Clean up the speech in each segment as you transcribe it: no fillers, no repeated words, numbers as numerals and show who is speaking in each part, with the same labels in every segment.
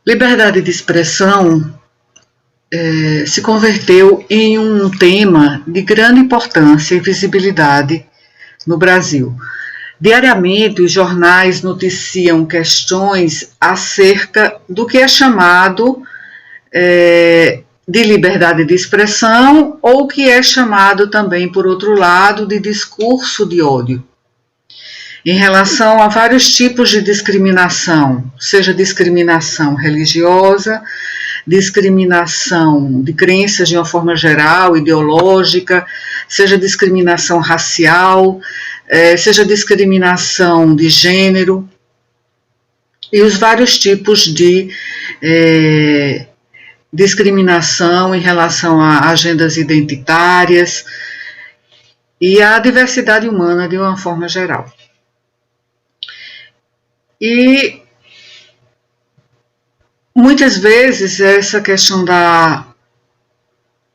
Speaker 1: Liberdade de expressão se converteu em um tema de grande importância e visibilidade no Brasil. Diariamente, os jornais noticiam questões acerca do que é chamado de liberdade de expressão ou que é chamado também, por outro lado, de discurso de ódio. Em relação a vários tipos de discriminação, seja discriminação religiosa, discriminação de crenças de uma forma geral, ideológica, seja discriminação racial, seja discriminação de gênero, e os vários tipos de discriminação em relação a agendas identitárias e a diversidade humana de uma forma geral. E muitas vezes essa questão da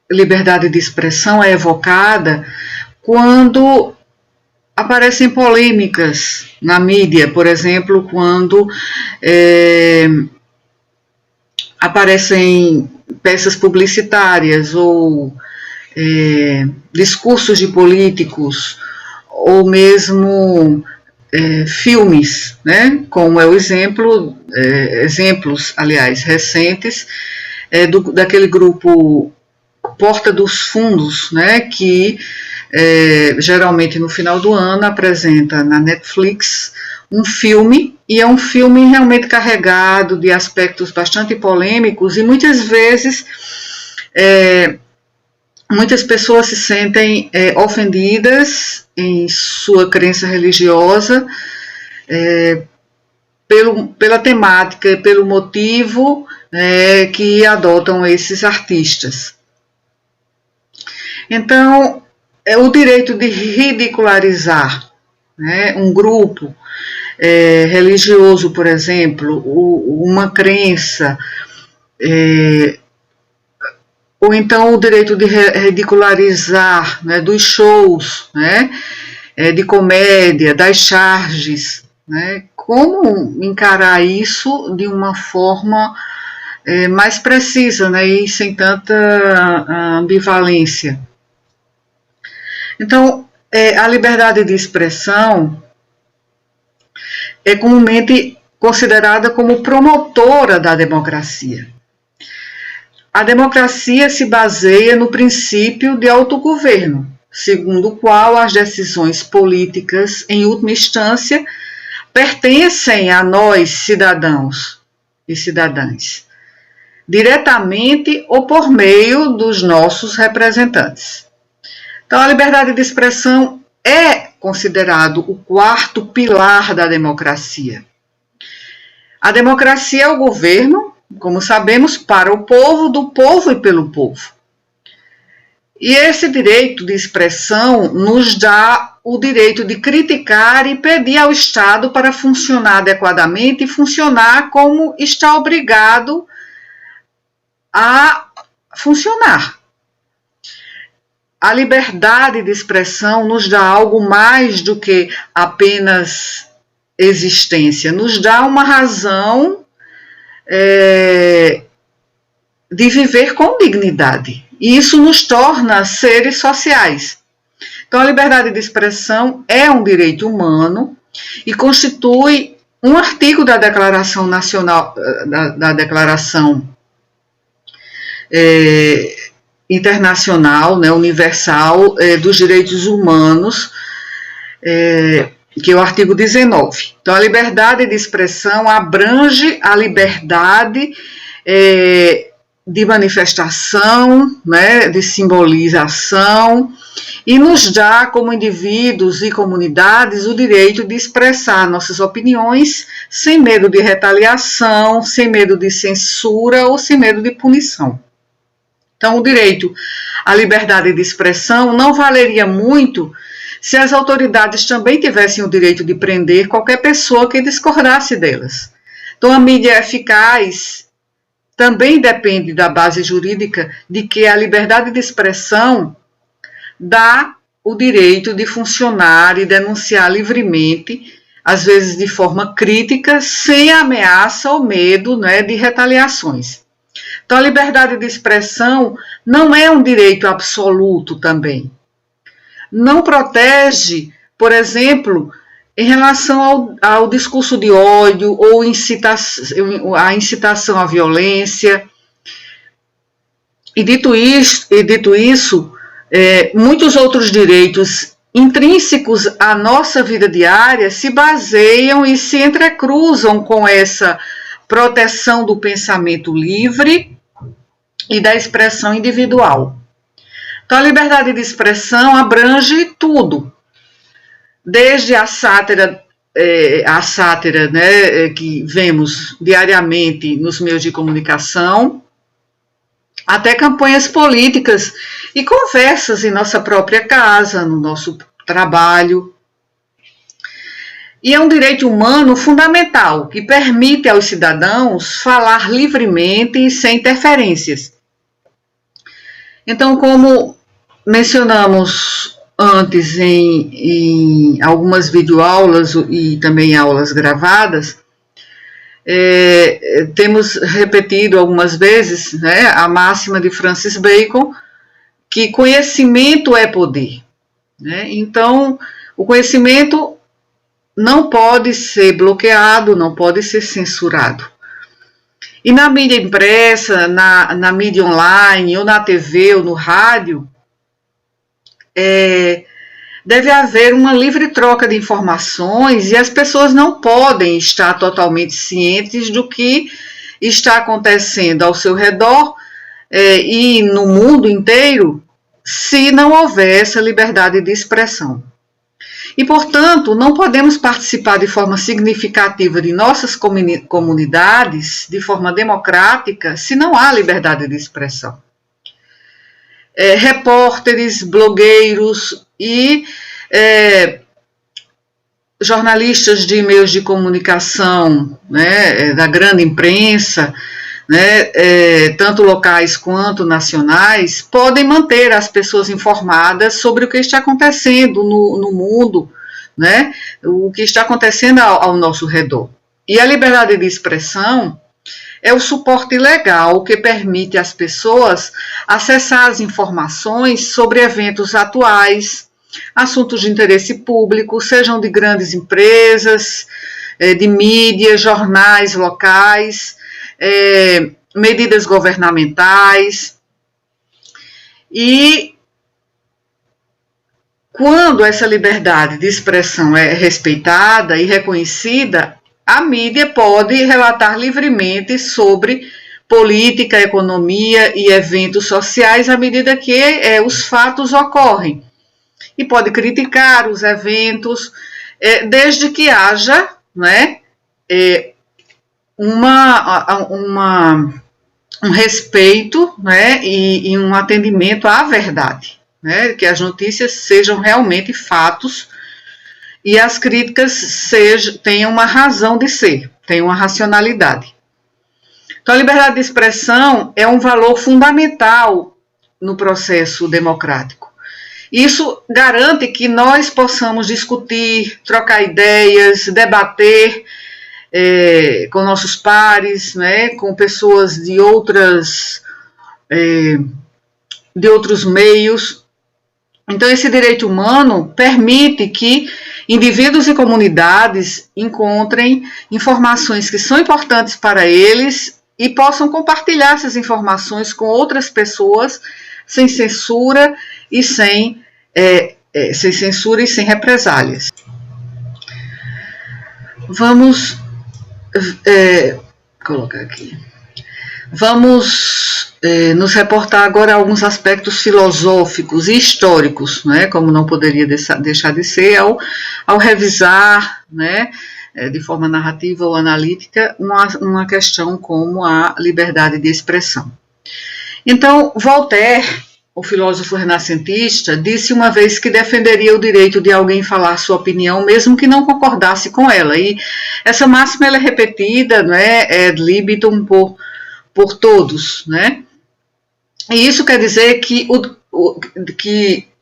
Speaker 1: liberdade de expressão é evocada quando aparecem polêmicas na mídia, por exemplo, quando aparecem peças publicitárias ou discursos de políticos ou mesmo filmes, né, como é o exemplos, aliás, recentes, daquele grupo Porta dos Fundos, né, que geralmente no final do ano apresenta na Netflix um filme, e é um filme realmente carregado de aspectos bastante polêmicos, e muitas vezes muitas pessoas se sentem ofendidas em sua crença religiosa pela temática, pelo motivo que adotam esses artistas. Então, o direito de ridicularizar, né, um grupo religioso, por exemplo, uma crença, ou então o direito de ridicularizar, né, dos shows, né, de comédia, das charges, né, como encarar isso de uma forma mais precisa, né, e sem tanta ambivalência. Então, a liberdade de expressão é comumente considerada como promotora da democracia. A democracia se baseia no princípio de autogoverno, segundo o qual as decisões políticas, em última instância, pertencem a nós, cidadãos e cidadãs, diretamente ou por meio dos nossos representantes. Então, a liberdade de expressão é considerado o quarto pilar da democracia. A democracia é o governo, como sabemos, para o povo, do povo e pelo povo. E esse direito de expressão nos dá o direito de criticar e pedir ao Estado para funcionar adequadamente e funcionar como está obrigado a funcionar. A liberdade de expressão nos dá algo mais do que apenas existência, nos dá uma razão de viver com dignidade. E isso nos torna seres sociais. Então, a liberdade de expressão é um direito humano e constitui um artigo da Declaração Nacional, da Declaração Internacional, né, Universal dos Direitos Humanos, que é o artigo 19. Então, a liberdade de expressão abrange a liberdade de manifestação, né, de simbolização, e nos dá, como indivíduos e comunidades, o direito de expressar nossas opiniões sem medo de retaliação, sem medo de censura ou sem medo de punição. Então, o direito à liberdade de expressão não valeria muito se as autoridades também tivessem o direito de prender qualquer pessoa que discordasse delas. Então, a mídia eficaz também depende da base jurídica de que a liberdade de expressão dá o direito de funcionar e denunciar livremente às vezes de forma crítica, sem ameaça ou medo, né, de retaliações. Então, a liberdade de expressão não é um direito absoluto também. Não protege, por exemplo, em relação ao discurso de ódio ou a incitação à violência. E dito isso, muitos outros direitos intrínsecos à nossa vida diária se baseiam e se entrecruzam com essa proteção do pensamento livre e da expressão individual. Então, a liberdade de expressão abrange tudo, desde a sátira, né, que vemos diariamente nos meios de comunicação, até campanhas políticas e conversas em nossa própria casa, no nosso trabalho. E é um direito humano fundamental, que permite aos cidadãos falar livremente e sem interferências. Então, como mencionamos antes em algumas videoaulas e também aulas gravadas, temos repetido algumas vezes, né, a máxima de Francis Bacon, que conhecimento é poder. Né? Então, o conhecimento não pode ser bloqueado, não pode ser censurado. E na mídia impressa, na mídia online, ou na TV, ou no rádio, deve haver uma livre troca de informações e as pessoas não podem estar totalmente cientes do que está acontecendo ao seu redor e no mundo inteiro, se não houver essa liberdade de expressão. E, portanto, não podemos participar de forma significativa de nossas comunidades, de forma democrática, se não há liberdade de expressão. Repórteres, blogueiros e jornalistas de meios de comunicação, né, da grande imprensa, né, tanto locais quanto nacionais, podem manter as pessoas informadas sobre o que está acontecendo no mundo, né, o que está acontecendo ao nosso redor. E a liberdade de expressão é o suporte legal que permite às pessoas acessar as informações sobre eventos atuais, assuntos de interesse público, sejam de grandes empresas, de mídia, jornais locais, medidas governamentais. E quando essa liberdade de expressão é respeitada e reconhecida, a mídia pode relatar livremente sobre política, economia e eventos sociais à medida que os fatos ocorrem. E pode criticar os eventos, desde que haja, né, um respeito, né, e um atendimento à verdade, né, que as notícias sejam realmente fatos e as críticas tenham uma razão de ser, tenham uma racionalidade. Então, a liberdade de expressão é um valor fundamental no processo democrático. Isso garante que nós possamos discutir, trocar ideias, debater com nossos pares, né, com pessoas de outros meios. Então, esse direito humano permite que indivíduos e comunidades encontrem informações que são importantes para eles e possam compartilhar essas informações com outras pessoas sem censura e sem represálias. Vamos colocar aqui. Vamos nos reportar agora a alguns aspectos filosóficos e históricos, né, como não poderia deixar de ser, ao revisar, né, de forma narrativa ou analítica, uma questão como a liberdade de expressão. Então, Voltaire, o filósofo renascentista, disse uma vez que defenderia o direito de alguém falar sua opinião, mesmo que não concordasse com ela. E essa máxima ela é repetida, né, ad libitum por todos, né? E isso quer dizer que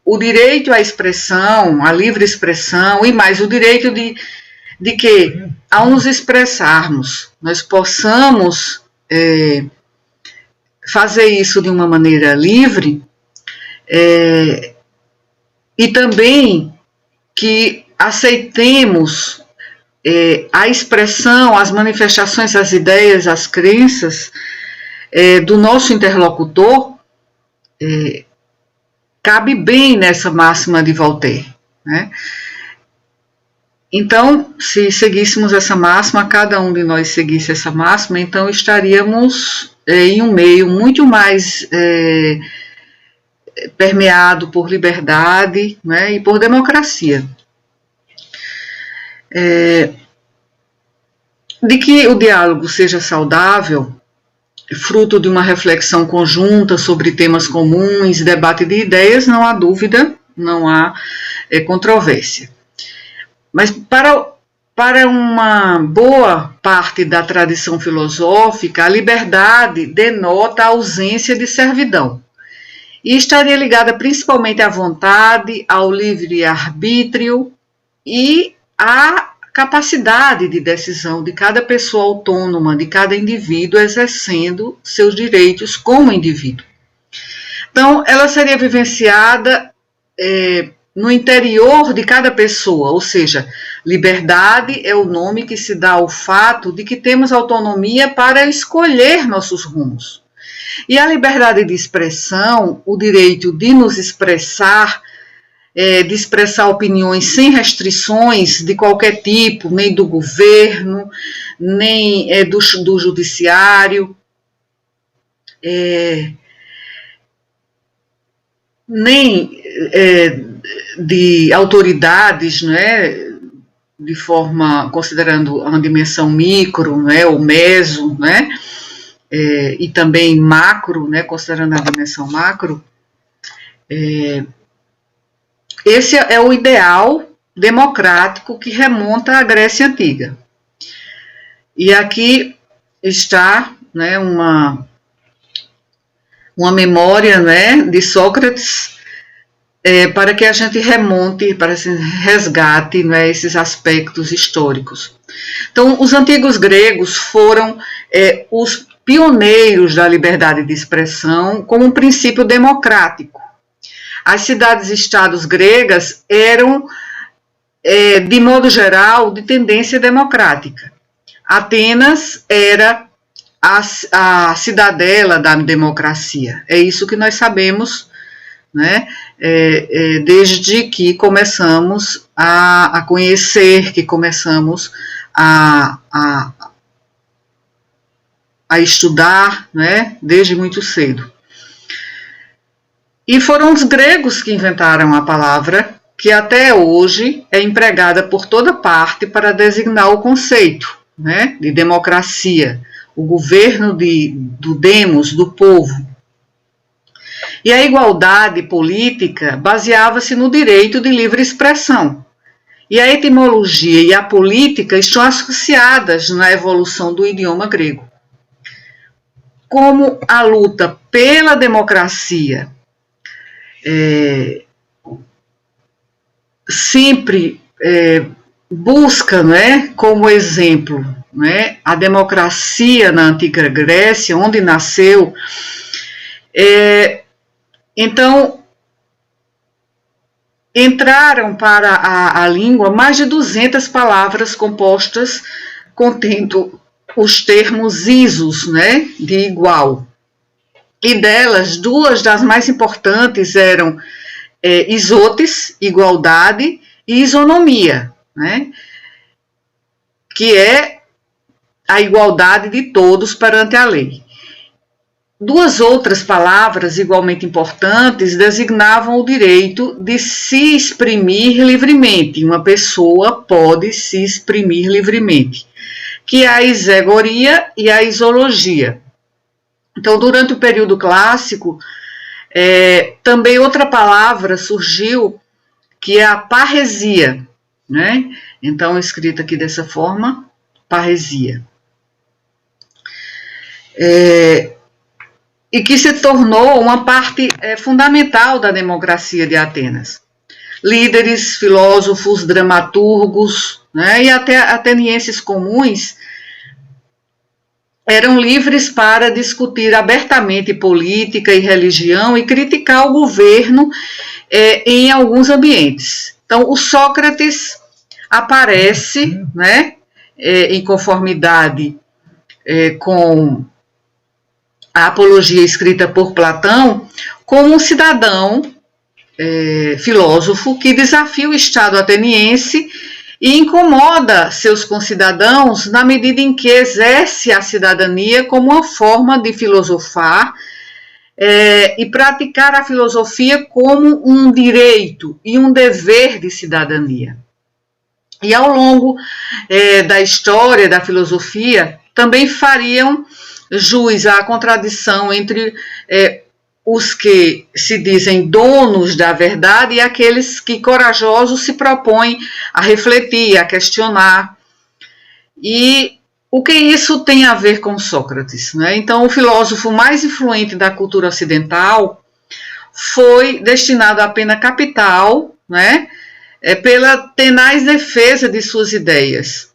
Speaker 1: o direito à expressão, à livre expressão, e mais o direito de de que, ao nos expressarmos, nós possamos fazer isso de uma maneira livre, e também que aceitemos a expressão, as manifestações, as ideias, as crenças do nosso interlocutor, cabe bem nessa máxima de Voltaire, né? Então, se seguíssemos essa máxima, cada um de nós seguisse essa máxima, então estaríamos em um meio muito mais permeado por liberdade, né, e por democracia. De que o diálogo seja saudável, fruto de uma reflexão conjunta sobre temas comuns, debate de ideias, não há dúvida, não há controvérsia. Mas para uma boa parte da tradição filosófica, a liberdade denota a ausência de servidão e estaria ligada principalmente à vontade, ao livre-arbítrio e à capacidade de decisão de cada pessoa autônoma, de cada indivíduo exercendo seus direitos como indivíduo. Então, ela seria vivenciada no interior de cada pessoa, ou seja, liberdade é o nome que se dá ao fato de que temos autonomia para escolher nossos rumos. E a liberdade de expressão, o direito de nos expressar, de expressar opiniões sem restrições de qualquer tipo, nem do governo, nem do judiciário, nem de autoridades, né, de forma, considerando uma dimensão micro, né, ou meso, né, e também macro, né, considerando a dimensão macro. Esse é o ideal democrático que remonta à Grécia Antiga. E aqui está, né, uma memória, né, de Sócrates, para que a gente remonte, para que resgate, né, esses aspectos históricos. Então, os antigos gregos foram os pioneiros da liberdade de expressão como um princípio democrático. As cidades-estados gregas eram, de modo geral, de tendência democrática. Atenas era a cidadela da democracia. É isso que nós sabemos, né, desde que começamos a conhecer, que começamos a estudar, né, desde muito cedo. E foram os gregos que inventaram a palavra, que até hoje é empregada por toda parte para designar o conceito, né, de democracia, o governo do demos, do povo. E a igualdade política baseava-se no direito de livre expressão. E a etimologia e a política estão associadas na evolução do idioma grego. Como a luta pela democracia sempre busca, né, como exemplo, né, a democracia na antiga Grécia, onde nasceu, então entraram para a língua mais de 200 palavras compostas contendo os termos isos, né, de igual. E delas, duas das mais importantes eram isotes, igualdade, e isonomia, né, que é a igualdade de todos perante a lei. Duas outras palavras igualmente importantes designavam o direito de se exprimir livremente. Uma pessoa pode se exprimir livremente, que é a isegoria e a isologia. Então, durante o período clássico, também outra palavra surgiu, que é a parresia, né? Então, escrita aqui dessa forma, parresia. E que se tornou uma parte fundamental da democracia de Atenas. Líderes, filósofos, dramaturgos, né, e até atenienses comuns eram livres para discutir abertamente política e religião e criticar o governo em alguns ambientes. Então, o Sócrates aparece, né, em conformidade com a Apologia escrita por Platão, como um cidadão filósofo que desafia o Estado ateniense e incomoda seus concidadãos na medida em que exerce a cidadania como uma forma de filosofar e praticar a filosofia como um direito e um dever de cidadania. E ao longo da história da filosofia, também fariam jus à contradição entre os que se dizem donos da verdade e aqueles que corajosos se propõem a refletir, a questionar. E o que isso tem a ver com Sócrates, né? Então, o filósofo mais influente da cultura ocidental foi destinado à pena capital, né? Pela tenaz defesa de suas ideias.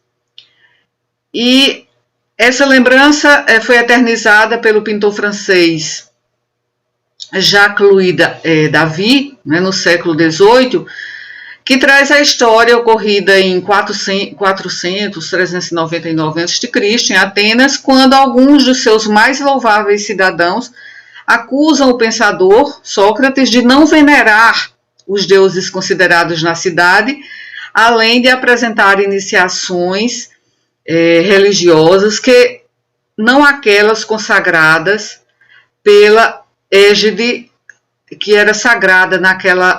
Speaker 1: E essa lembrança foi eternizada pelo pintor francês Jacques-Louis David, né, no século XVIII, que traz a história ocorrida em 399 a.C., em Atenas, quando alguns dos seus mais louváveis cidadãos acusam o pensador Sócrates de não venerar os deuses considerados na cidade, além de apresentar iniciações religiosas que não aquelas consagradas pela égide que era sagrada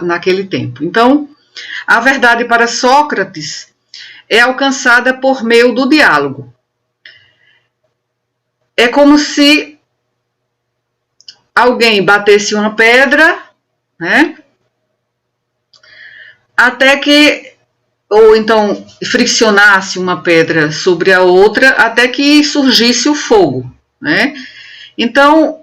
Speaker 1: naquele tempo. Então, a verdade para Sócrates é alcançada por meio do diálogo. É como se alguém batesse uma pedra, né? Até que, ou então friccionasse uma pedra sobre a outra, até que surgisse o fogo, né? Então,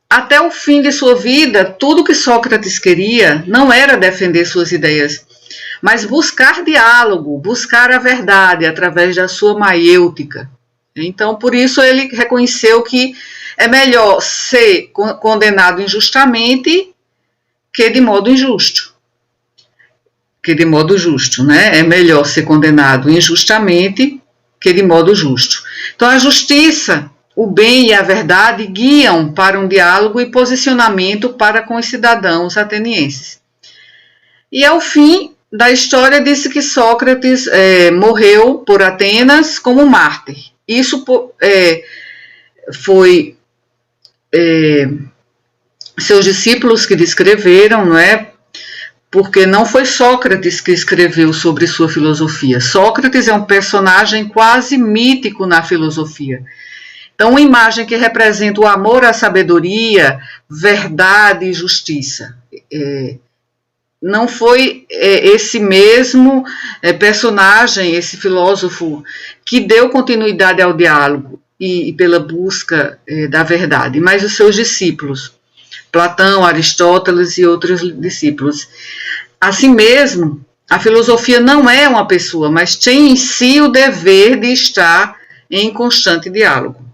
Speaker 1: até o fim de sua vida, tudo que Sócrates queria não era defender suas ideias, mas buscar diálogo, buscar a verdade através da sua maiêutica. Então, por isso ele reconheceu que é melhor ser condenado injustamente que de modo injusto. Que de modo justo, né? É melhor ser condenado injustamente que de modo justo. Então, a justiça, o bem e a verdade guiam para um diálogo e posicionamento para com os cidadãos atenienses. E ao fim da história disse que Sócrates morreu por Atenas como mártir. Isso foi seus discípulos que descreveram, não é? Porque não foi Sócrates que escreveu sobre sua filosofia. Sócrates é um personagem quase mítico na filosofia. Então, uma imagem que representa o amor à sabedoria, verdade e justiça. Não foi esse mesmo personagem, esse filósofo, que deu continuidade ao diálogo e pela busca da verdade, mas os seus discípulos, Platão, Aristóteles e outros discípulos. Assim mesmo, a filosofia não é uma pessoa, mas tem em si o dever de estar em constante diálogo.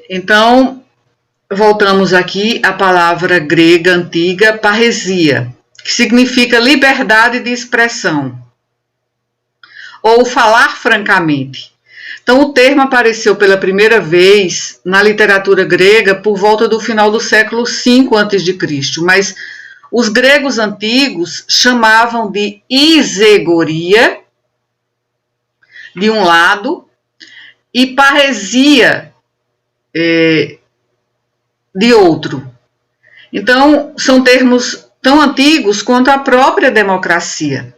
Speaker 1: Então, voltamos aqui à palavra grega antiga parresia, que significa liberdade de expressão, ou falar francamente. Então, o termo apareceu pela primeira vez na literatura grega por volta do final do século V a.C., mas os gregos antigos chamavam de isegoria, de um lado, e parresia, de outro. Então, são termos tão antigos quanto a própria democracia.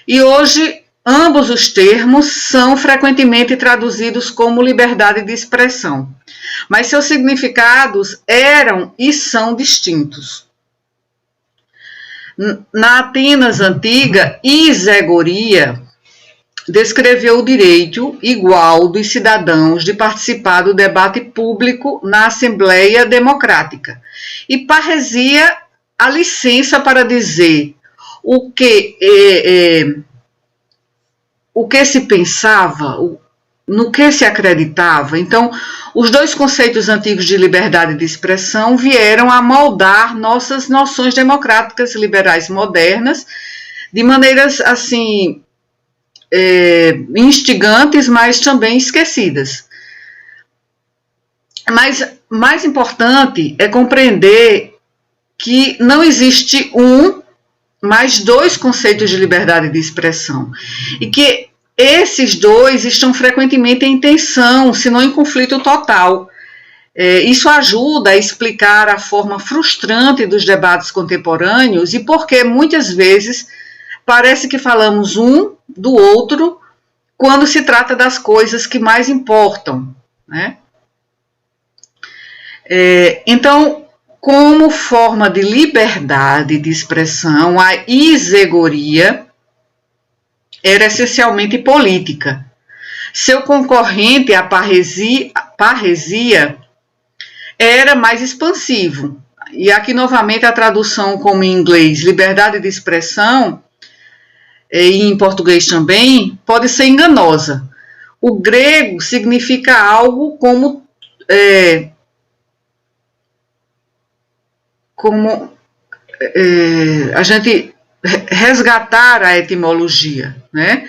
Speaker 1: E hoje, ambos os termos são frequentemente traduzidos como liberdade de expressão, mas seus significados eram e são distintos. Na Atenas antiga, isegoria descreveu o direito igual dos cidadãos de participar do debate público na Assembleia Democrática. E parresia a licença para dizer o que se pensava, no que se acreditava. Então, os dois conceitos antigos de liberdade de expressão vieram a moldar nossas noções democráticas liberais modernas de maneiras, assim, instigantes, mas também esquecidas. Mas mais importante é compreender que não existe mas dois conceitos de liberdade de expressão, e que esses dois estão frequentemente em tensão, se não em conflito total. Isso ajuda a explicar a forma frustrante dos debates contemporâneos e porque muitas vezes parece que falamos um do outro quando se trata das coisas que mais importam, né? Então, como forma de liberdade de expressão, a isegoria era essencialmente política. Seu concorrente, a parresia, era mais expansivo. E aqui, novamente, a tradução como em inglês, liberdade de expressão, e em português também, pode ser enganosa. O grego significa algo como a gente resgatar a etimologia, né?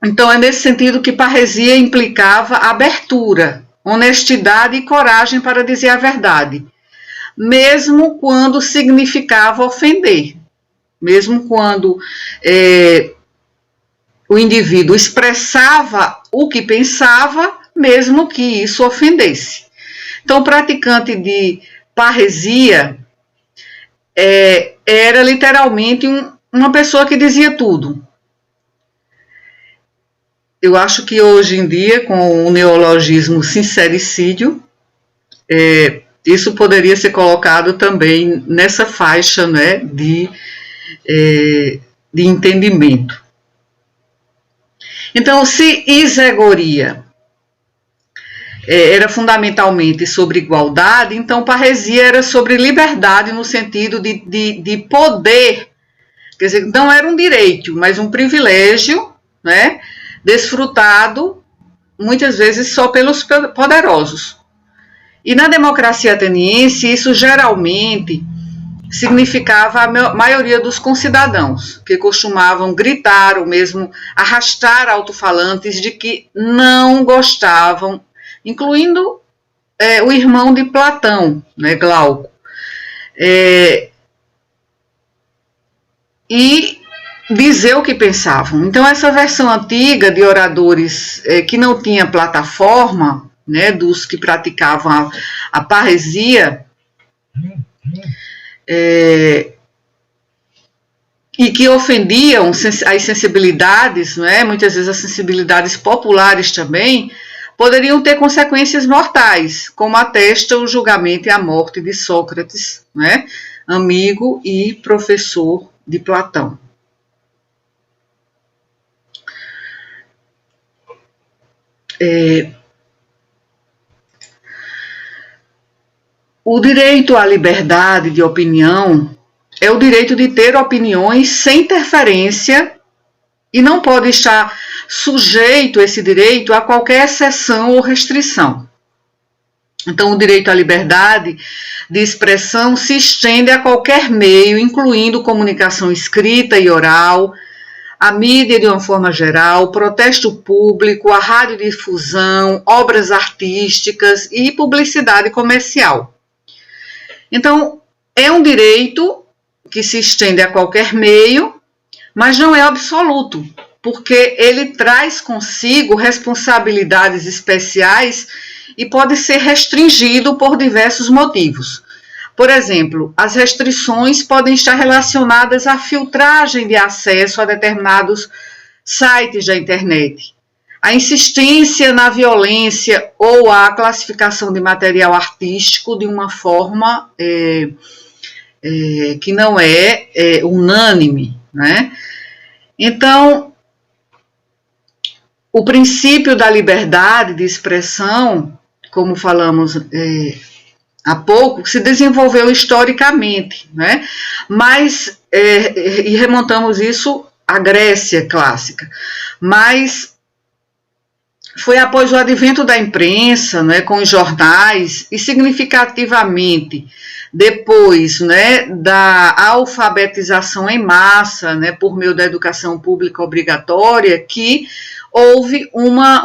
Speaker 1: Então, é nesse sentido que parresia implicava abertura, honestidade e coragem para dizer a verdade, mesmo quando significava ofender, mesmo quando o indivíduo expressava o que pensava, mesmo que isso ofendesse. Então, o praticante de parresia era literalmente uma pessoa que dizia tudo. Eu acho que hoje em dia, com o neologismo sincericídio, isso poderia ser colocado também nessa faixa, né, de entendimento. Então, se isegoria era fundamentalmente sobre igualdade, então parresia era sobre liberdade no sentido de poder, quer dizer, não era um direito, mas um privilégio, né, desfrutado muitas vezes só pelos poderosos. E na democracia ateniense, isso geralmente significava a maioria dos concidadãos, que costumavam gritar ou mesmo arrastar alto-falantes de que não gostavam, incluindo o irmão de Platão, né, Glauco. E dizer o que pensavam. Então, essa versão antiga de oradores que não tinha plataforma, né, dos que praticavam a parresia, e que ofendiam as sensibilidades, né, muitas vezes as sensibilidades populares também, poderiam ter consequências mortais, como atesta o julgamento e a morte de Sócrates, né, amigo e professor de Platão. O direito à liberdade de opinião é o direito de ter opiniões sem interferência e não pode estar sujeito esse direito a qualquer exceção ou restrição. Então, o direito à liberdade de expressão se estende a qualquer meio, incluindo comunicação escrita e oral, a mídia de uma forma geral, protesto público, a radiodifusão, obras artísticas e publicidade comercial. Então, é um direito que se estende a qualquer meio, mas não é absoluto, porque ele traz consigo responsabilidades especiais e pode ser restringido por diversos motivos. Por exemplo, as restrições podem estar relacionadas à filtragem de acesso a determinados sites da internet, a insistência na violência ou a classificação de material artístico de uma forma que não é unânime, né? Então, o princípio da liberdade de expressão, como falamos há pouco, se desenvolveu historicamente, né? Mas, e remontamos isso à Grécia clássica, mas foi após o advento da imprensa, né, com os jornais, e significativamente depois, né, da alfabetização em massa, né, por meio da educação pública obrigatória, que houve uma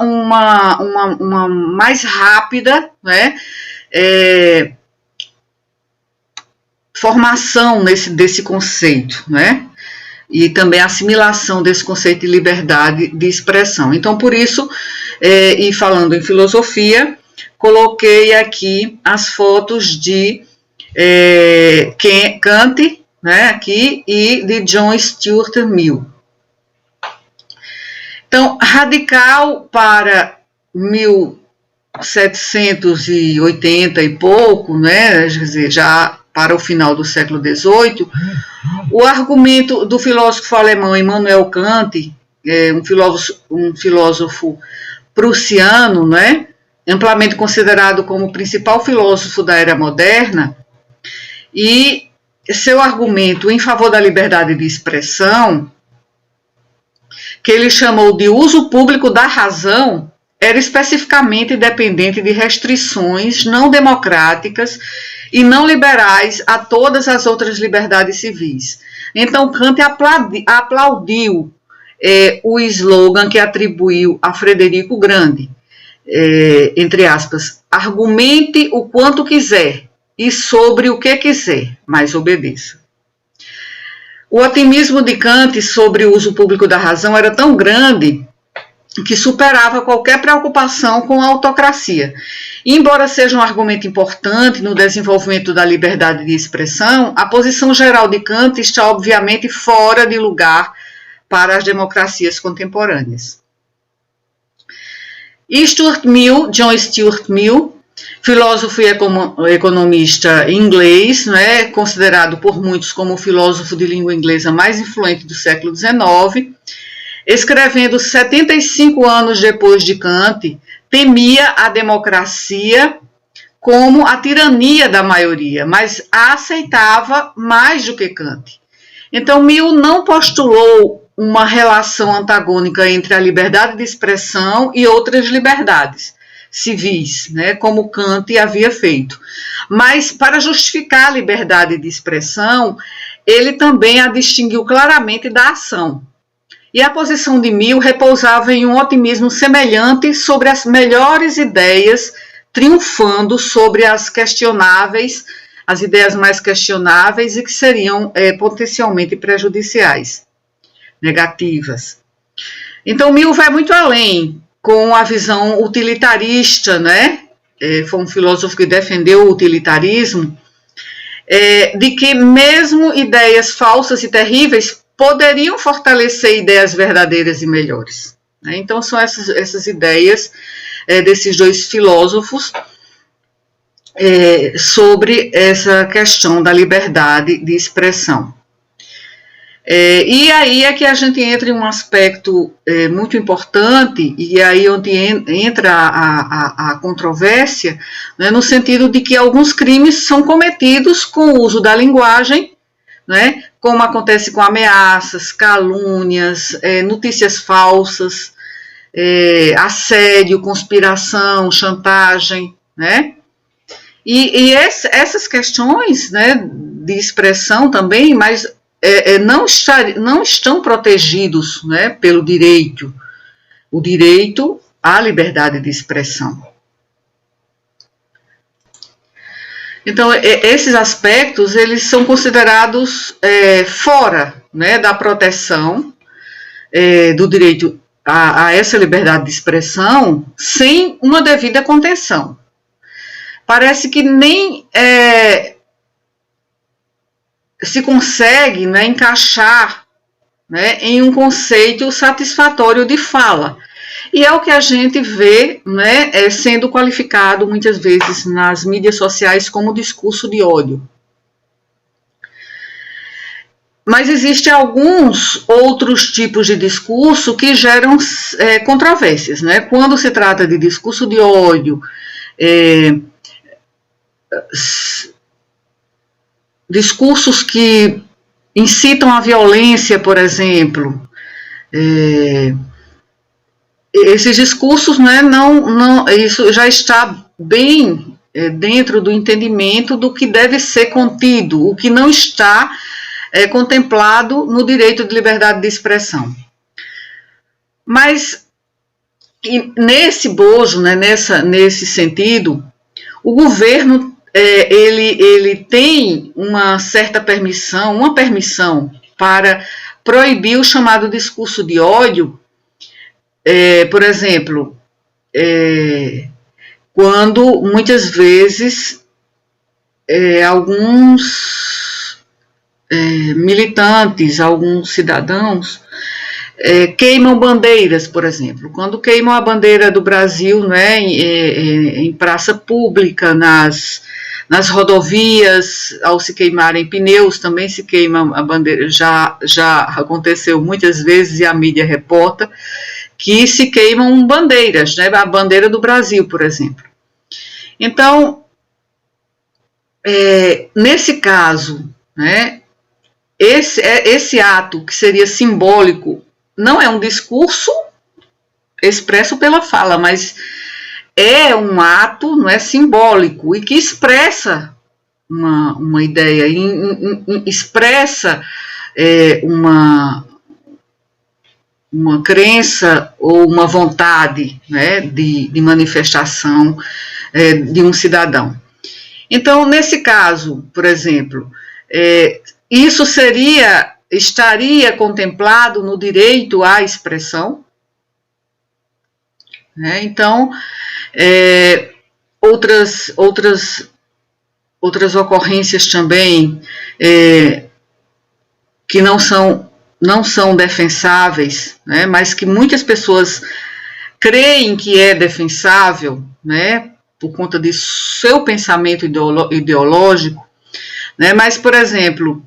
Speaker 1: mais rápida, né, formação desse conceito, né, e também a assimilação desse conceito de liberdade de expressão. Então, por isso, e falando em filosofia, coloquei aqui as fotos de Kant, né, aqui, e de John Stuart Mill. Então, radical para 1780 e pouco, né, quer dizer, já para o final do século XVIII, o argumento do filósofo alemão Immanuel Kant, um filósofo prussiano, né, amplamente considerado como o principal filósofo da era moderna, e seu argumento em favor da liberdade de expressão, que ele chamou de uso público da razão, era especificamente dependente de restrições não democráticas e não liberais a todas as outras liberdades civis. Então, Kant aplaudiu o slogan que atribuiu a Frederico Grande, entre aspas, argumente o quanto quiser e sobre o que quiser, mas obedeça. O otimismo de Kant sobre o uso público da razão era tão grande que superava qualquer preocupação com a autocracia. E, embora seja um argumento importante no desenvolvimento da liberdade de expressão, a posição geral de Kant está obviamente fora de lugar para as democracias contemporâneas. E John Stuart Mill, filósofo e economista inglês, né, considerado por muitos como o filósofo de língua inglesa mais influente do século XIX, escrevendo 75 anos depois de Kant, temia a democracia como a tirania da maioria, mas a aceitava mais do que Kant. Então, Mill não postulou uma relação antagônica entre a liberdade de expressão e outras liberdades civis, né, como Kant havia feito. Mas, para justificar a liberdade de expressão, ele também a distinguiu claramente da ação. E a posição de Mill repousava em um otimismo semelhante sobre as melhores ideias, triunfando sobre as questionáveis, as ideias mais questionáveis e que seriam potencialmente prejudiciais, negativas. Então, Mill vai muito além com a visão utilitarista, né? Foi um filósofo que defendeu o utilitarismo, de que mesmo ideias falsas e terríveis poderiam fortalecer ideias verdadeiras e melhores. Então, são essas ideias desses dois filósofos sobre essa questão da liberdade de expressão. E aí é que a gente entra em um aspecto muito importante, e aí onde entra a controvérsia, né, no sentido de que alguns crimes são cometidos com o uso da linguagem, né, como acontece com ameaças, calúnias, notícias falsas, assédio, conspiração, chantagem, né? E essas questões, né, de expressão também, mas não estão protegidos, né, pelo direito, o direito à liberdade de expressão. Então, esses aspectos, eles são considerados fora, né, da proteção do direito a essa liberdade de expressão sem uma devida contenção. Parece que nem se consegue, né, encaixar, né, em um conceito satisfatório de fala. E é o que a gente vê, né, sendo qualificado muitas vezes nas mídias sociais como discurso de ódio. Mas existem alguns outros tipos de discurso que geram controvérsias, né? Quando se trata de discurso de ódio, discursos que incitam a violência, por exemplo. Esses discursos, né, isso já está bem dentro do entendimento do que deve ser contido, o que não está contemplado no direito de liberdade de expressão. Mas, nesse bojo, né, nesse sentido, o governo ele tem uma certa permissão, para proibir o chamado discurso de ódio, por exemplo, quando muitas vezes alguns militantes, alguns cidadãos queimam bandeiras, por exemplo. Quando queimam a bandeira do Brasil, né, em praça pública, nas rodovias, ao se queimarem pneus, também se queima a bandeira. Já aconteceu muitas vezes, e a mídia reporta, que se queimam bandeiras, né, a bandeira do Brasil, por exemplo. Então, nesse caso, né, esse ato que seria simbólico não é um discurso expresso pela fala, mas é um ato, não é, simbólico, e que expressa uma ideia, expressa uma crença ou uma vontade, né, de manifestação de um cidadão. Então, nesse caso, por exemplo, isso estaria contemplado no direito à expressão, né? Então, outras ocorrências também que não são defensáveis, né, mas que muitas pessoas creem que é defensável, né, por conta de seu pensamento ideológico, né, mas, por exemplo,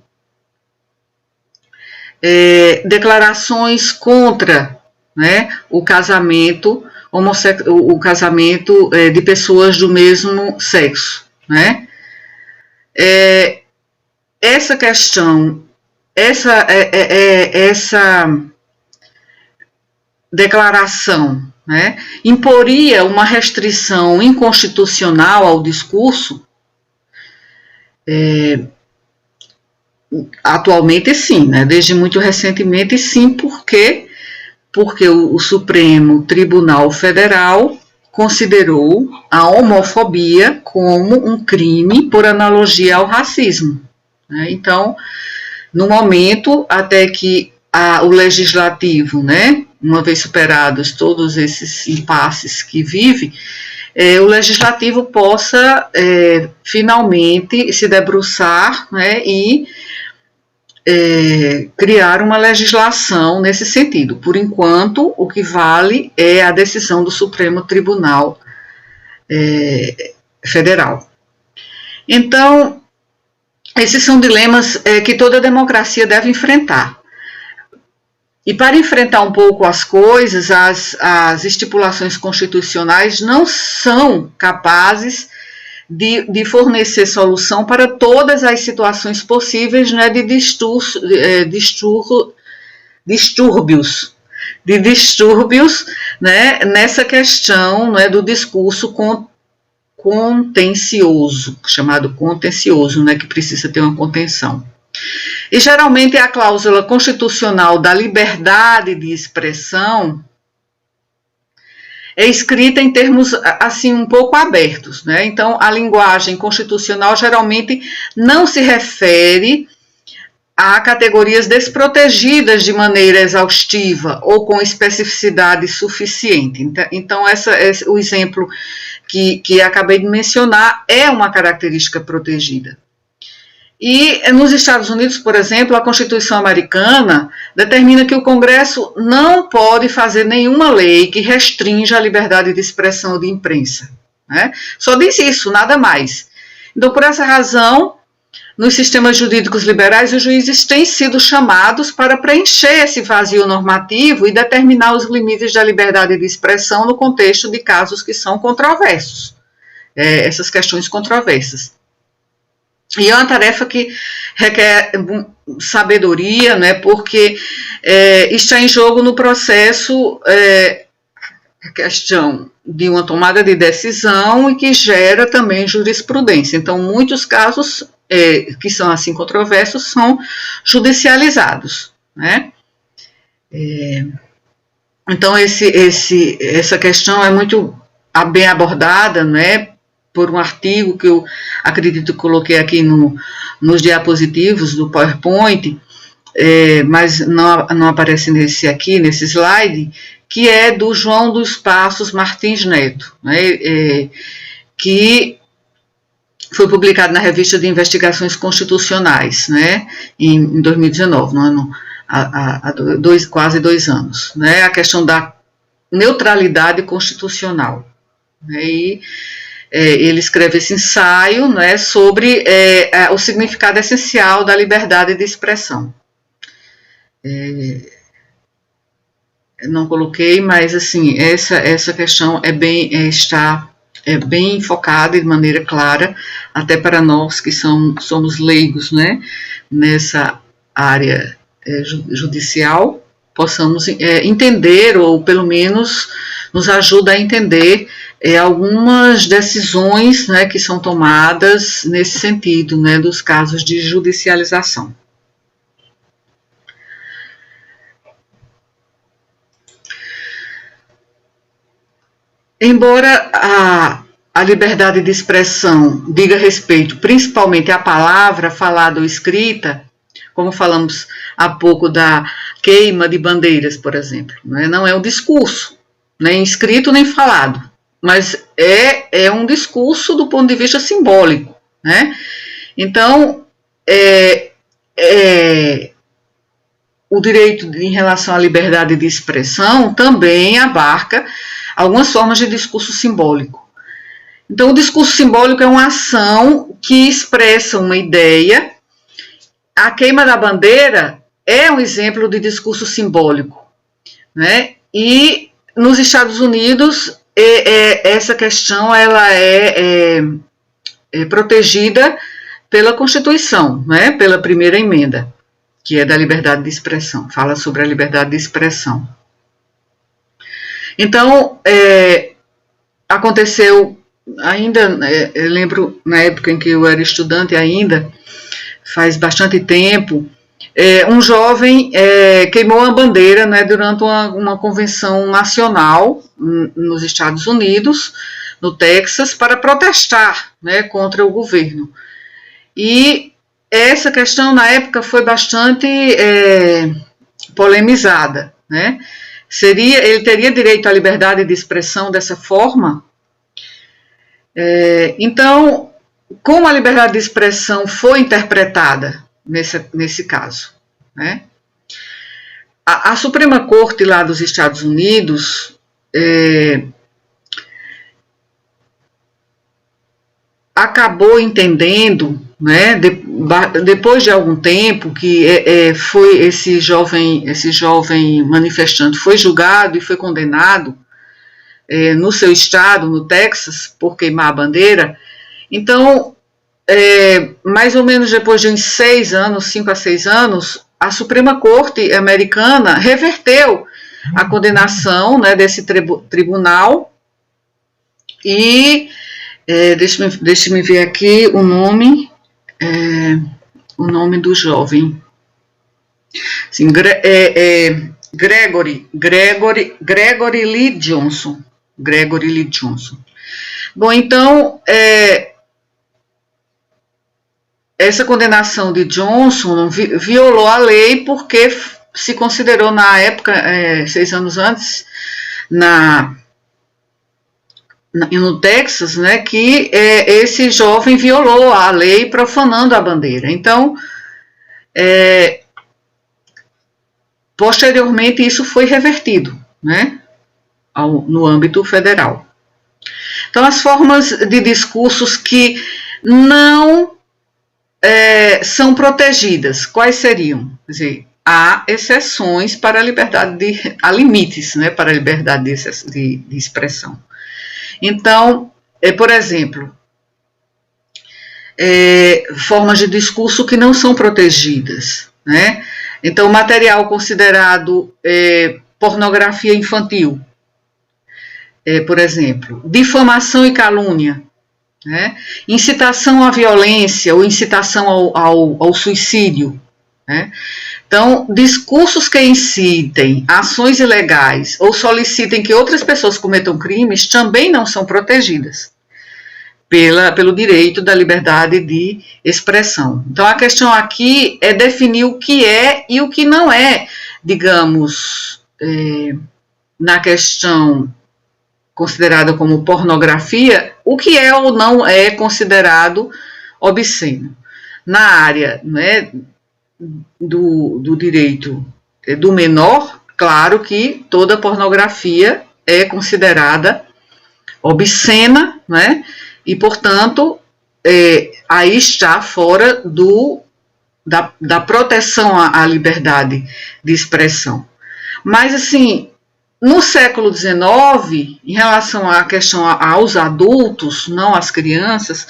Speaker 1: declarações contra, né, o casamento de pessoas do mesmo sexo, né? Essa questão, essa declaração, né, imporia uma restrição inconstitucional ao discurso. Atualmente sim, né? Desde muito recentemente sim, porque o Supremo Tribunal Federal considerou a homofobia como um crime por analogia ao racismo, né? Então, no momento, até que o legislativo, né, uma vez superados todos esses impasses que vive, o legislativo possa finalmente se debruçar, né, e criar uma legislação nesse sentido. Por enquanto, o que vale é a decisão do Supremo Tribunal Federal. Então, esses são dilemas que toda democracia deve enfrentar. E para enfrentar um pouco as coisas, as estipulações constitucionais não são capazes de fornecer solução para todas as situações possíveis, né, de distúrbios, né, nessa questão, né, do discurso contencioso, chamado contencioso, né, que precisa ter uma contenção. E geralmente a cláusula constitucional da liberdade de expressão é escrita em termos assim um pouco abertos, né? Então a linguagem constitucional geralmente não se refere a categorias desprotegidas de maneira exaustiva ou com especificidade suficiente. Então o exemplo que acabei de mencionar é uma característica protegida. E nos Estados Unidos, por exemplo, a Constituição americana determina que o Congresso não pode fazer nenhuma lei que restrinja a liberdade de expressão de imprensa, né? Só diz isso, nada mais. Então, por essa razão, nos sistemas jurídicos liberais, os juízes têm sido chamados para preencher esse vazio normativo e determinar os limites da liberdade de expressão no contexto de casos que são controversos, essas questões controversas. E é uma tarefa que requer sabedoria, né, porque está em jogo no processo a questão de uma tomada de decisão e que gera também jurisprudência. Então, muitos casos que são assim controversos são judicializados, né? Então, essa questão é muito bem abordada, né, por um artigo que eu acredito que coloquei aqui nos diapositivos do PowerPoint, mas não aparece nesse slide, que é do João dos Passos Martins Neto, né, que foi publicado na Revista de Investigações Constitucionais, né, em 2019, no ano há quase 2 anos, né, a questão da neutralidade constitucional. Né, e ele escreve esse ensaio, né, sobre o significado essencial da liberdade de expressão. Não coloquei, mas assim, essa questão está bem focada de maneira clara, até para nós que somos leigos, né, nessa área judicial, possamos entender, ou pelo menos nos ajuda a entender algumas decisões, né, que são tomadas nesse sentido, né, dos casos de judicialização. Embora a liberdade de expressão diga respeito principalmente à palavra falada ou escrita, como falamos há pouco da queima de bandeiras, por exemplo, né? Não é um discurso, nem escrito nem falado, mas é um discurso do ponto de vista simbólico, né? Então, o direito em relação à liberdade de expressão também abarca algumas formas de discurso simbólico. Então, o discurso simbólico é uma ação que expressa uma ideia. A queima da bandeira é um exemplo de discurso simbólico, né? E nos Estados Unidos, essa questão ela é protegida pela Constituição, né? Pela primeira emenda, que é da liberdade de expressão, fala sobre a liberdade de expressão. Então, aconteceu ainda, eu lembro na época em que eu era estudante ainda, faz bastante tempo, um jovem queimou a bandeira, né, durante uma convenção nacional nos Estados Unidos, no Texas, para protestar, né, contra o governo. E essa questão na época foi bastante polemizada, né? Ele teria direito à liberdade de expressão dessa forma? Então, como a liberdade de expressão foi interpretada nesse caso, né? A Suprema Corte lá dos Estados Unidos acabou entendendo, né, depois de algum tempo, que foi esse jovem manifestante foi julgado e foi condenado no seu estado, no Texas, por queimar a bandeira. Então, mais ou menos depois de uns 5 a 6 anos, a Suprema Corte americana reverteu a condenação, né, desse tribunal e deixe-me ver aqui o nome do jovem. Assim, Gregory Lee Johnson. Gregory Lee Johnson. Bom, então, essa condenação de Johnson violou a lei porque se considerou na época, 6 anos antes, no Texas, né, que esse jovem violou a lei profanando a bandeira. Então, posteriormente, isso foi revertido, né, no âmbito federal. Então, as formas de discursos que não são protegidas, quais seriam? Quer dizer, há exceções para a liberdade há limites, né, para a liberdade de expressão. Então, por exemplo, formas de discurso que não são protegidas, né? Então, material considerado pornografia infantil, por exemplo, difamação e calúnia, né? Incitação à violência ou incitação ao suicídio, né? Então, discursos que incitem ações ilegais ou solicitem que outras pessoas cometam crimes também não são protegidas pelo direito da liberdade de expressão. Então, a questão aqui é definir o que é e o que não é, digamos, na questão considerada como pornografia, o que é ou não é considerado obsceno. Na área, né, do direito do menor, claro que toda pornografia é considerada obscena, né, e, portanto, aí está fora da proteção à liberdade de expressão. Mas, assim, no século XIX, em relação à questão aos adultos, não às crianças,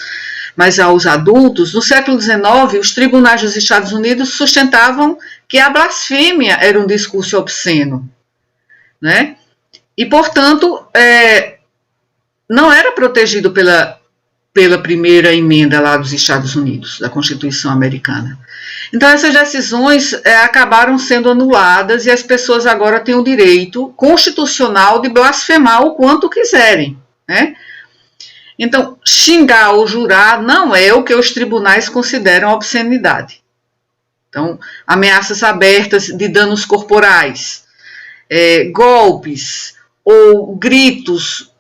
Speaker 1: mas aos adultos, no século XIX, os tribunais dos Estados Unidos sustentavam que a blasfêmia era um discurso obsceno, né? E, portanto, não era protegido pela primeira emenda lá dos Estados Unidos, da Constituição Americana. Então, essas decisões acabaram sendo anuladas e as pessoas agora têm o direito constitucional de blasfemar o quanto quiserem, né? Então, xingar ou jurar não é o que os tribunais consideram obscenidade. Então, ameaças abertas de danos corporais, golpes ou gritos,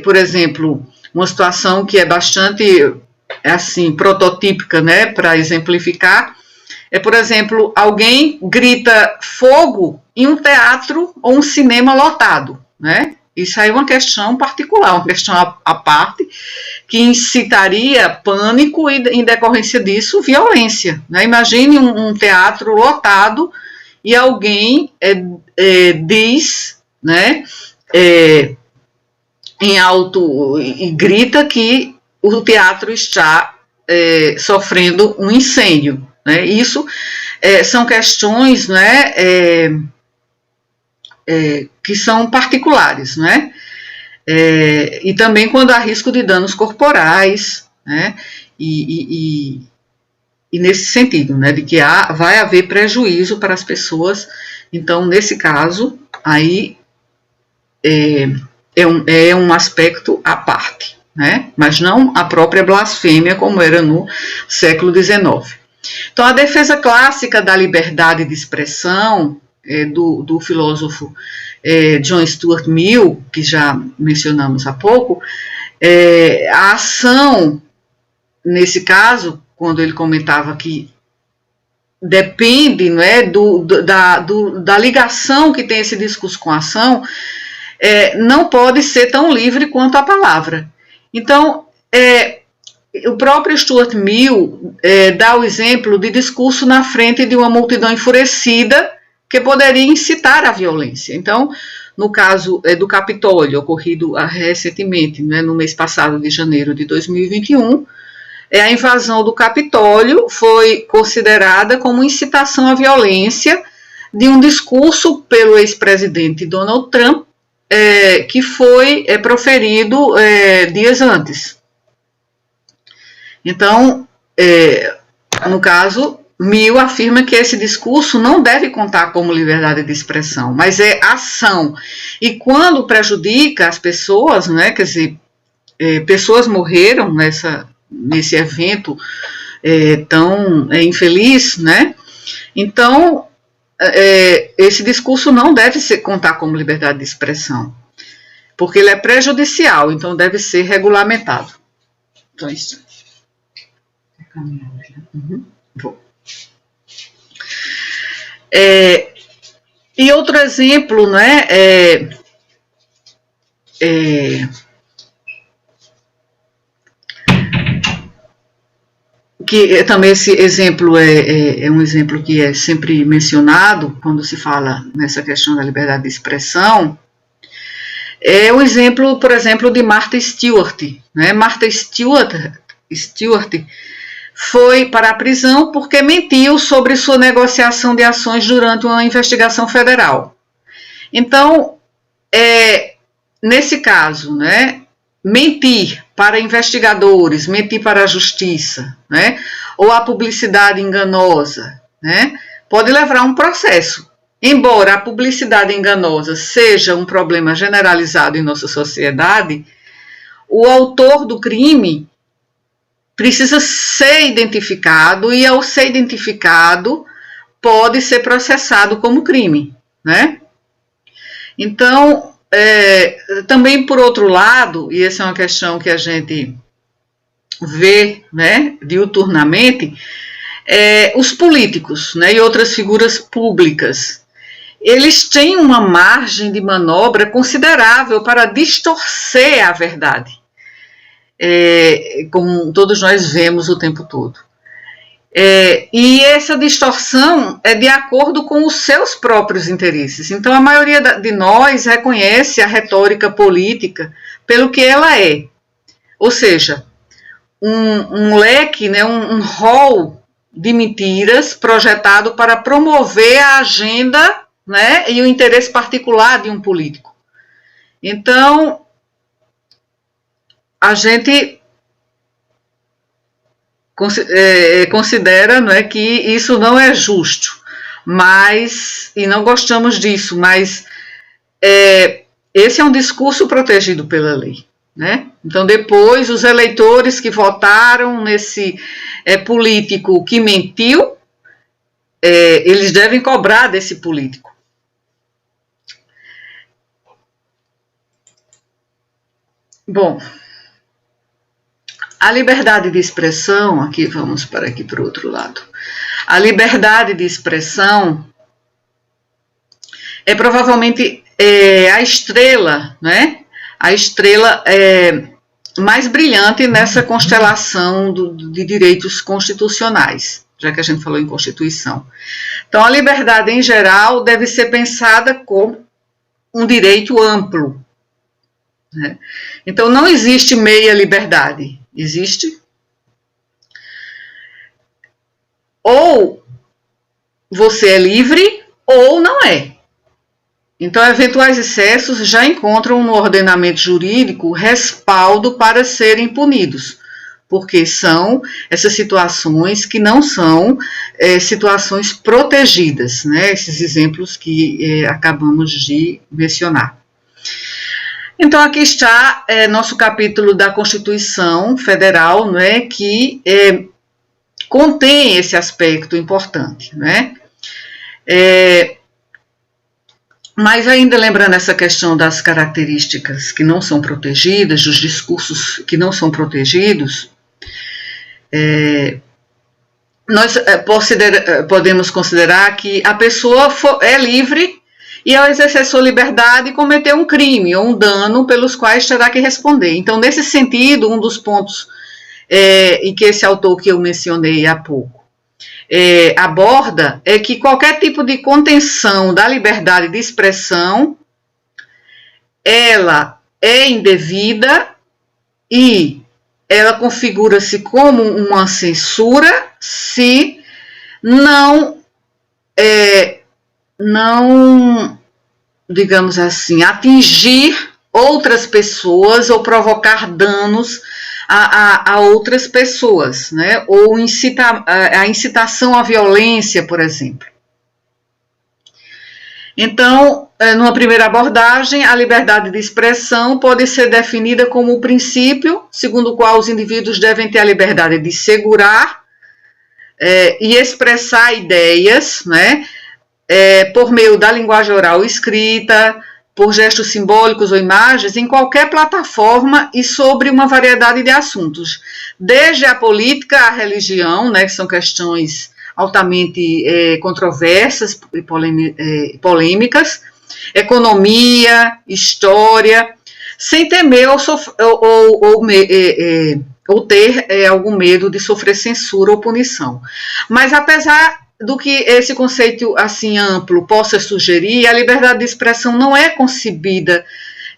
Speaker 1: por exemplo, uma situação que é bastante, assim, prototípica, né, para exemplificar, por exemplo, alguém grita fogo em um teatro ou um cinema lotado, né? Isso aí é uma questão particular, uma questão à parte, que incitaria pânico e, em decorrência disso, violência, né? Imagine um teatro lotado e alguém diz, né, em alto e grita que o teatro está sofrendo um incêndio, né? Isso são questões, né, que são particulares, né? E também quando há risco de danos corporais, né? E nesse sentido, né, de que vai haver prejuízo para as pessoas. Então, nesse caso, aí é um aspecto à parte, né? Mas não a própria blasfêmia como era no século XIX. Então, a defesa clássica da liberdade de expressão do filósofo John Stuart Mill, que já mencionamos há pouco, a ação, nesse caso, quando ele comentava que depende, né, da ligação que tem esse discurso com a ação, não pode ser tão livre quanto a palavra. Então, o próprio Stuart Mill dá o exemplo de discurso na frente de uma multidão enfurecida que poderia incitar a violência. Então, no caso do Capitólio, ocorrido recentemente, né, no mês passado de janeiro de 2021, a invasão do Capitólio foi considerada como incitação à violência de um discurso pelo ex-presidente Donald Trump, que foi proferido dias antes. Então, no caso, Mill afirma que esse discurso não deve contar como liberdade de expressão, mas é ação. E quando prejudica as pessoas, né, quer dizer, pessoas morreram nesse evento tão infeliz, né? Então, esse discurso não deve contar como liberdade de expressão, porque ele é prejudicial, então deve ser regulamentado. Então, isso. Vou. E outro exemplo, né, que também esse exemplo é um exemplo que é sempre mencionado quando se fala nessa questão da liberdade de expressão, é o exemplo, por exemplo, de Martha Stewart, né? Martha Stewart foi para a prisão porque mentiu sobre sua negociação de ações durante uma investigação federal. Então, nesse caso, né, mentir para investigadores, mentir para a justiça, né, ou a publicidade enganosa, né, pode levar a um processo. Embora a publicidade enganosa seja um problema generalizado em nossa sociedade, o autor do crime precisa ser identificado e, ao ser identificado, pode ser processado como crime, né? Então, também por outro lado, e essa é uma questão que a gente vê, né, diuturnamente, os políticos, né, e outras figuras públicas, eles têm uma margem de manobra considerável para distorcer a verdade, como todos nós vemos o tempo todo. E essa distorção é de acordo com os seus próprios interesses. Então, a maioria de nós reconhece a retórica política pelo que ela é. Ou seja, um leque, né, um rol de mentiras projetado para promover a agenda, né, e o interesse particular de um político. Então, a gente considera, não é, que isso não é justo, e não gostamos disso, mas esse é um discurso protegido pela lei, né? Então, depois, os eleitores que votaram nesse político que mentiu, eles devem cobrar desse político. Bom, a liberdade de expressão, aqui vamos para o outro lado. A liberdade de expressão é provavelmente a estrela, né? A estrela mais brilhante nessa constelação de direitos constitucionais, já que a gente falou em Constituição. Então, a liberdade em geral deve ser pensada como um direito amplo, né? Então, não existe meia liberdade. Existe? Ou você é livre ou não é. Então, eventuais excessos já encontram no ordenamento jurídico respaldo para serem punidos, porque são essas situações que não são situações protegidas, né? Esses exemplos que acabamos de mencionar. Então, aqui está nosso capítulo da Constituição Federal, né, que contém esse aspecto importante, né? Mas ainda lembrando essa questão das características que não são protegidas, dos discursos que não são protegidos, nós podemos considerar que a pessoa é livre e, ao exercer sua liberdade, cometeu um crime ou um dano pelos quais terá que responder. Então, nesse sentido, um dos pontos em que esse autor que eu mencionei há pouco aborda é que qualquer tipo de contenção da liberdade de expressão, ela é indevida e ela configura-se como uma censura se não, digamos assim, atingir outras pessoas ou provocar danos a outras pessoas, né? Ou a incitação à violência, por exemplo. Então, numa primeira abordagem, a liberdade de expressão pode ser definida como o princípio segundo o qual os indivíduos devem ter a liberdade de segurar e expressar ideias, né? Por meio da linguagem oral ou escrita, por gestos simbólicos ou imagens, em qualquer plataforma e sobre uma variedade de assuntos, desde a política à religião, né, que são questões altamente controversas e polêmicas, economia, história, sem temer ou ter algum medo de sofrer censura ou punição. Mas, apesar do que esse conceito assim amplo possa sugerir, a liberdade de expressão não é concebida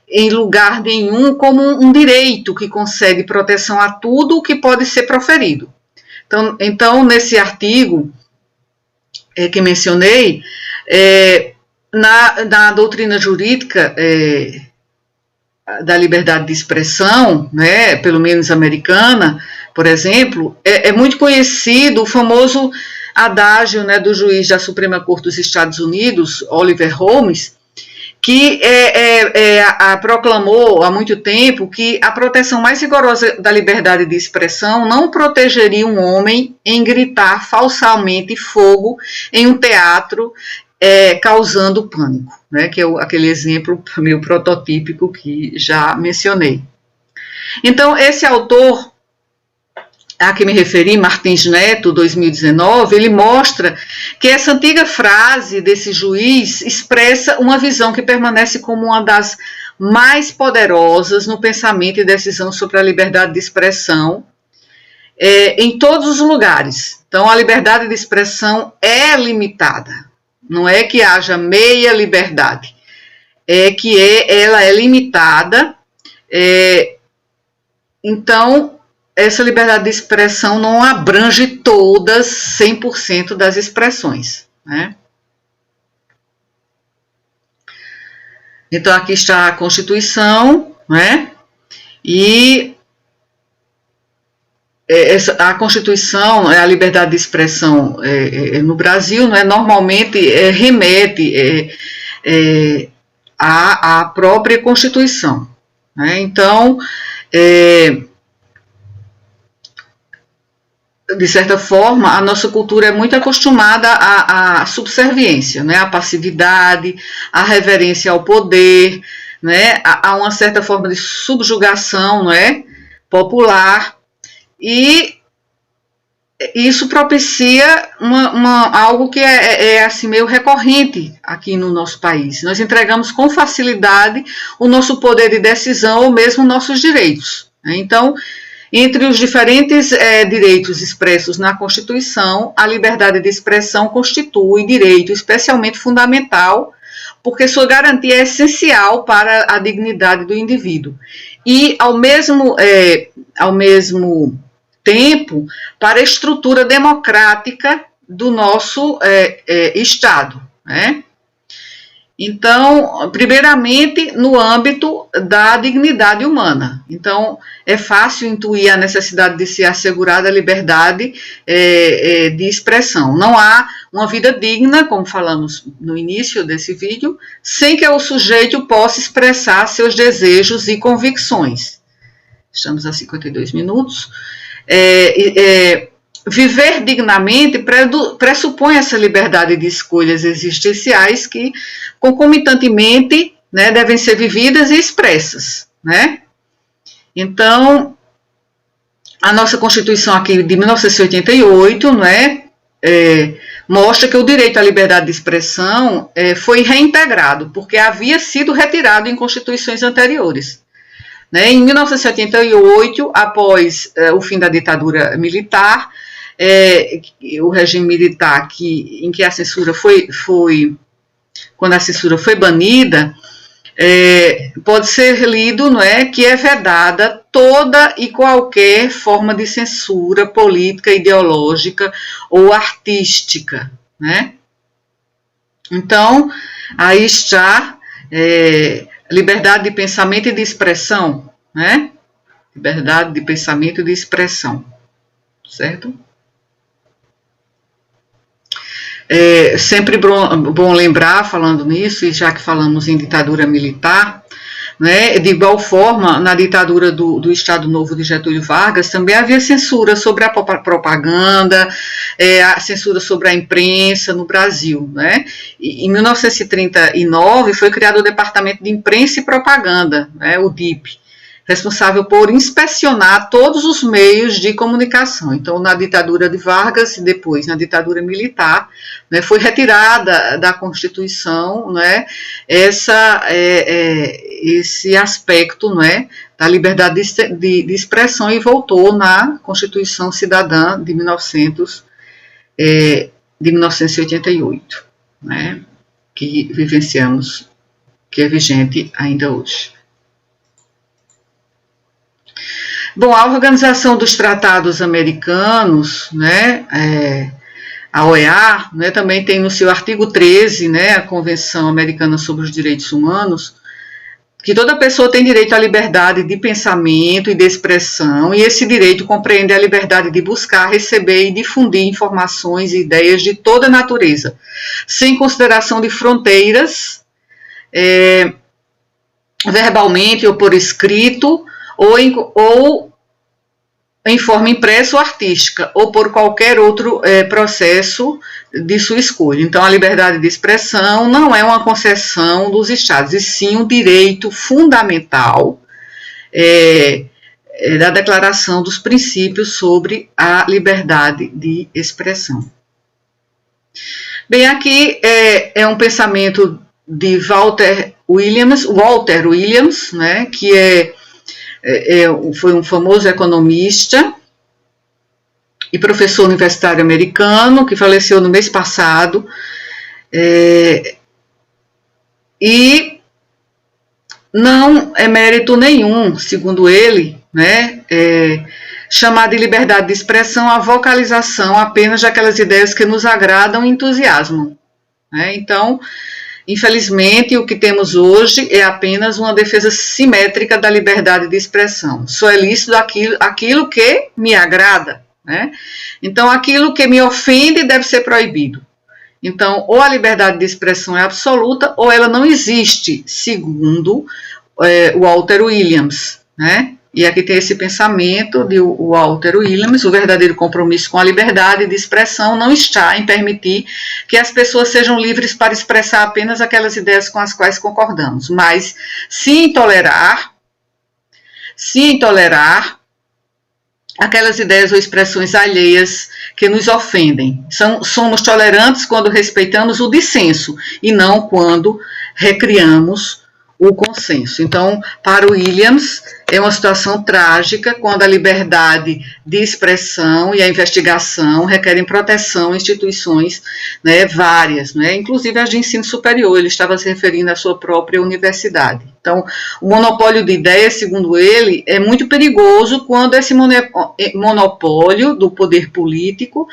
Speaker 1: em lugar nenhum como um direito que concede proteção a tudo o que pode ser proferido. Então nesse artigo que mencionei, na doutrina jurídica da liberdade de expressão, né, pelo menos americana, por exemplo, é muito conhecido o famoso adágio, né, do juiz da Suprema Corte dos Estados Unidos, Oliver Holmes, que proclamou há muito tempo que a proteção mais rigorosa da liberdade de expressão não protegeria um homem em gritar falsamente fogo em um teatro, causando pânico, né, que é aquele exemplo meio prototípico que já mencionei. Então, esse autor a que me referi, Martins Neto, 2019, ele mostra que essa antiga frase desse juiz expressa uma visão que permanece como uma das mais poderosas no pensamento e decisão sobre a liberdade de expressão em todos os lugares. Então, a liberdade de expressão é limitada. Não é que haja meia liberdade, é que ela é limitada. Então, essa liberdade de expressão não abrange todas, 100% das expressões, né? Então, aqui está a Constituição, né? E a Constituição, a liberdade de expressão no Brasil, né, normalmente remete à própria Constituição, né? Então, de certa forma, a nossa cultura é muito acostumada à subserviência, né, à passividade, à reverência ao poder, né, a uma certa forma de subjugação, não é, popular, e isso propicia algo que assim, meio recorrente aqui no nosso país. Nós entregamos com facilidade o nosso poder de decisão ou mesmo nossos direitos, né? Então, entre os diferentes direitos expressos na Constituição, a liberdade de expressão constitui direito especialmente fundamental, porque sua garantia é essencial para a dignidade do indivíduo. E, ao mesmo tempo, para a estrutura democrática do nosso Estado, né? Então, primeiramente, no âmbito da dignidade humana. Então, é fácil intuir a necessidade de se assegurar a liberdade de expressão. Não há uma vida digna, como falamos no início desse vídeo, sem que o sujeito possa expressar seus desejos e convicções. Estamos a 52 minutos. Viver dignamente pressupõe essa liberdade de escolhas existenciais que, concomitantemente, né, devem ser vividas e expressas, né? Então, a nossa Constituição aqui de 1988, né, mostra que o direito à liberdade de expressão foi reintegrado, porque havia sido retirado em constituições anteriores. Né? Em 1988, após o fim da ditadura militar, o regime militar em que a censura quando a censura foi banida, pode ser lido, não é, que é vedada toda e qualquer forma de censura política, ideológica ou artística, né? Então, aí está liberdade de pensamento e de expressão, né? Liberdade de pensamento e de expressão, certo? Sempre bom lembrar, falando nisso, e já que falamos em ditadura militar, né, de igual forma, na ditadura do Estado Novo de Getúlio Vargas, também havia censura sobre a propaganda, a censura sobre a imprensa no Brasil, né? Em 1939 foi criado o Departamento de Imprensa e Propaganda, né, o DIP, responsável por inspecionar todos os meios de comunicação. Então, na ditadura de Vargas e depois na ditadura militar, né, foi retirada da Constituição, né, esse aspecto, né, da liberdade de expressão e voltou na Constituição Cidadã de 1988, né, que vivenciamos, que é vigente ainda hoje. Bom, a Organização dos Tratados Americanos, né, a OEA, né, também tem no seu artigo 13, né, a Convenção Americana sobre os Direitos Humanos, que toda pessoa tem direito à liberdade de pensamento e de expressão, e esse direito compreende a liberdade de buscar, receber e difundir informações e ideias de toda natureza, sem consideração de fronteiras, verbalmente ou por escrito, ou em forma impressa ou artística, ou por qualquer outro processo de sua escolha. Então, a liberdade de expressão não é uma concessão dos Estados, e sim um direito fundamental da Declaração dos Princípios sobre a Liberdade de Expressão. Bem, aqui é um pensamento de Walter Williams, né, que foi um famoso economista e professor universitário americano, que faleceu no mês passado, e não é mérito nenhum, segundo ele, né, chamar de liberdade de expressão a vocalização apenas daquelas ideias que nos agradam e entusiasmam, né? Então, infelizmente, o que temos hoje é apenas uma defesa simétrica da liberdade de expressão. Só é lícito aquilo que me agrada, né? Então, aquilo que me ofende deve ser proibido. Então, ou a liberdade de expressão é absoluta, ou ela não existe, segundo Walter Williams, né? E aqui tem esse pensamento de Walter Williams: o verdadeiro compromisso com a liberdade de expressão não está em permitir que as pessoas sejam livres para expressar apenas aquelas ideias com as quais concordamos, mas sim tolerar aquelas ideias ou expressões alheias que nos ofendem. Somos tolerantes quando respeitamos o dissenso e não quando recriamos o consenso. Então, para Williams, é uma situação trágica quando a liberdade de expressão e a investigação requerem proteção em instituições, né, várias, né, inclusive as de ensino superior. Ele estava se referindo à sua própria universidade. Então, o monopólio de ideias, segundo ele, é muito perigoso quando esse monopólio do poder político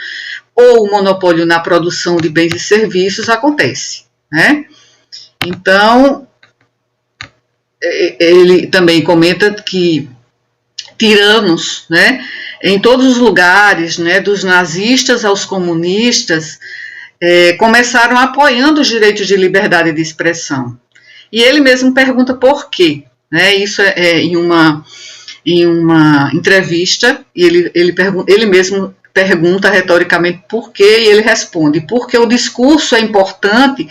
Speaker 1: ou o monopólio na produção de bens e serviços acontece, né? Então, ele também comenta que tiranos, né, em todos os lugares, né, dos nazistas aos comunistas, começaram apoiando os direitos de liberdade de expressão. E ele mesmo pergunta por quê, né? Isso em uma entrevista, e ele mesmo pergunta retoricamente por quê, e ele responde: porque o discurso é importante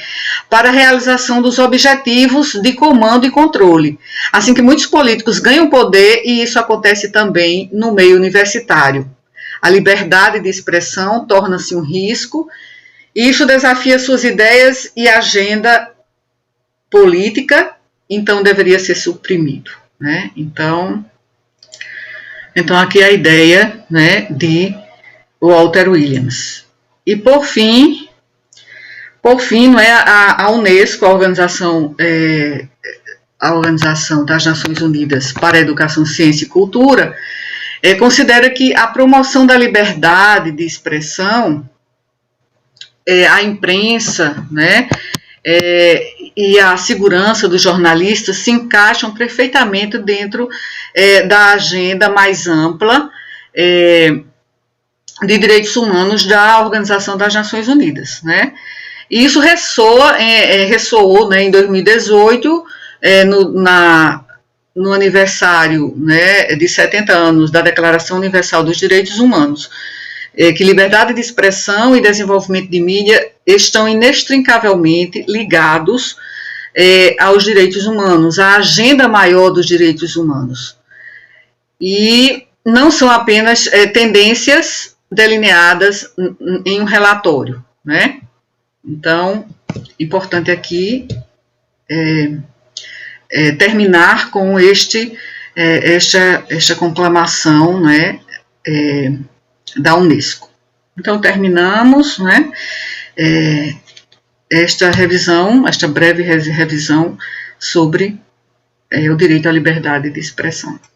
Speaker 1: para a realização dos objetivos de comando e controle, assim que muitos políticos ganham poder, e isso acontece também no meio universitário. A liberdade de expressão torna-se um risco, e isso desafia suas ideias e agenda política, então deveria ser suprimido, né? Então aqui a ideia, né, de Walter Williams. E por fim, não é a Unesco, a Organização das Nações Unidas para a Educação, Ciência e Cultura, considera que a promoção da liberdade de expressão, a imprensa, né, e a segurança dos jornalistas se encaixam perfeitamente dentro da agenda mais ampla de direitos humanos da Organização das Nações Unidas, né? E isso ressoou, né, em 2018, no aniversário, né, de 70 anos da Declaração Universal dos Direitos Humanos, que liberdade de expressão e desenvolvimento de mídia estão inextricavelmente ligados aos direitos humanos, à agenda maior dos direitos humanos. E não são apenas tendências delineadas em um relatório, né? Então, importante aqui terminar com esta conclamação, né, da Unesco. Então, terminamos, né, esta breve revisão sobre o direito à liberdade de expressão.